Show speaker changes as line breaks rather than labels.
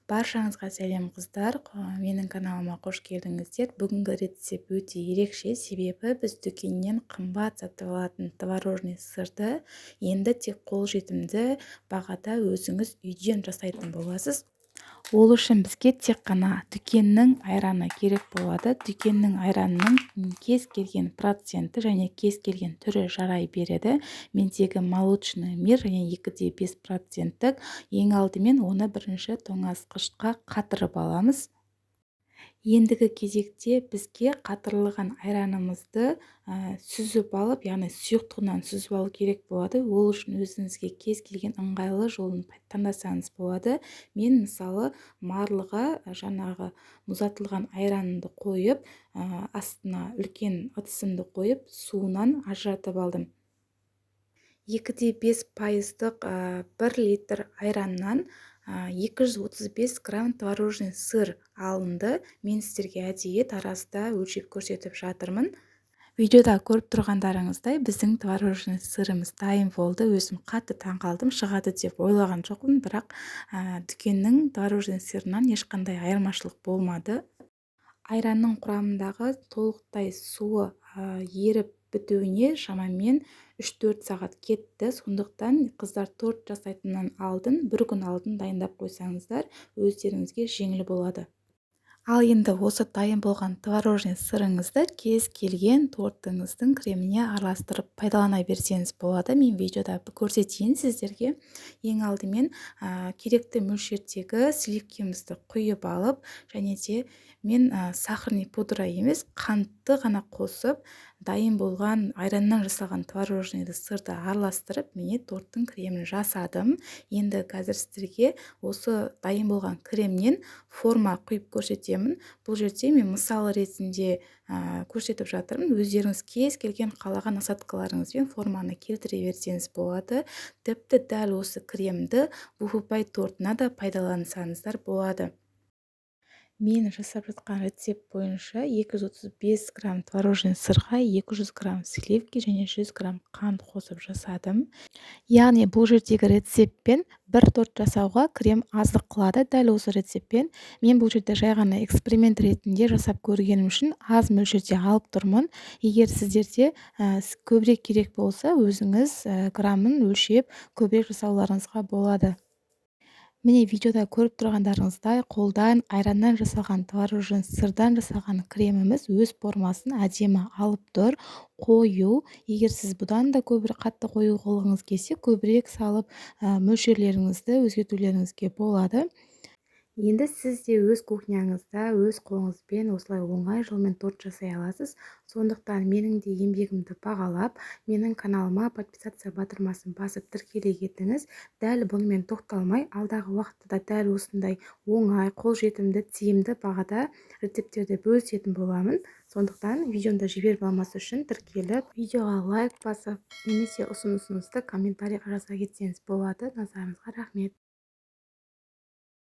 Баршаңызға сәлем қыздар, менің каналыма қош келдіңіздер. Бүгінгі рецепт өте ерекше, себебі біз дүкеннен қымбат сатып алатын творожный сырды енді тек қолжетімді бағада өзіңіз үйден жасайтын боласыз. Ол үшін бізге тек қана дүкеннің айраны керек болады. Дүкеннің айранының кез келген проценті және кез келген түрі жарай береді. Мендегі молочный мир және 2,5%. Ең алдымен оны бірінші тоңазытқышқа қатырып аламыз. Ендігі кезекте бізге қатырылған айранымызды сүзіп алып, яғни сұйықтығынан сүзіп алу керек болады. Ол үшін өзіңізге кез келген ыңғайлы жолын таңдасаңыз болады. Мен мысалы марлыға жаңағы мұздатылған айранымды қойып, астына үлкен ыдысымды қойып, суынан ажыратып алдым. 2,5%-лық 1 литр айраннан 235 грамм творожный сыр алынды. Мен сіздерге әдейі таразда өлшеп көрсетіп жатырмын. Видеода көріп тұрғандарыңыздай біздің творожный сырымыз дайын болды. Өзім қатты таңқалдым, шығады деп ойлаған жоқпын, бірақ дүкеннің творожный сырынан ешқандай айырмашылық болмады. Айранның құрамындағы толықтай суы еріп бітуіне шамамен 3-4 сағат кетті. Сондықтан қыздар торт жасайтыннан алдын, бір күн алдын дайындап қойсаңыздар, өздеріңізге жеңіл болады. Ал енді осы дайын болған творожный сырыңызды кез келген тортыңыздың креміне араластырып пайдалана берсеңіз болады. Мен видеода көрсетейін сіздерге. Ең алдымен керекті мөлшердегі сливкемізді құйып алып, және де мен сахарный пудра емес, қантты ғана қосып, дайын болған айраннан жасалған творожныйды сырды араластырып, міне торттың кремін жасадым. Енді қазір сіздерге осы дайын болған кремнен форма құйып көрсетемін. Бұл жерде мен мысал ретінде көрсетіп жатырмын. Өздеріңіз кез келген қалаған насадкаларыңызбен форманы келтіре берсеңіз болады. Тіпті дәл осы кремді буффе тортына да пайдалансаңыздар болады. Мен жасап жатқан рецепт бойынша 235 грамм творожный сырға 200 грамм сливки және 100 грамм қант қосып жасадым. Яғни бұл жердегі рецептпен бір торт жасауға крем аздық қылады. Дәл осы рецептпен мен бұл жерде жай ғана эксперимент ретінде жасап көргенім үшін аз мөлшерде алып тұрмын. Егер сіздерде көбірек керек болса, өзіңіз граммын өлшеп көбірек жасауларыңызға болады. Міне видеода көріп тұрғандарыңыздай қолдан айраннан жасалған творожный сырдан жасалған креміміз өз формасын әдемі алып тұр. Қою, егер сіз бұдан да көбірек қатты қою қылғыңыз келсе, көбірек салып мөлшерлеріңізді өзгертулеріңізге болады. Енді сіз де өз кухняңызда өз қолыңызбен осылай оңай жолмен торт жасай аласыз. Сондықтан менің де еңбегімді бағалап, менің каналыма подписация батырмасын басып тіркеле кетіңіз. Дәл бұнымен тоқталмай, алдағы уақытта да дәл осындай оңай, қолжетімді, тиімді бағада рецепттерді бөлісетін боламын. Сондықтан видеоны жіберіп алмас үшін тіркеліп, видеоға лайк басып, немесе ұсынысыңызды комментарийға жаза кетсеңіз болады. Назарыңызға рахмет.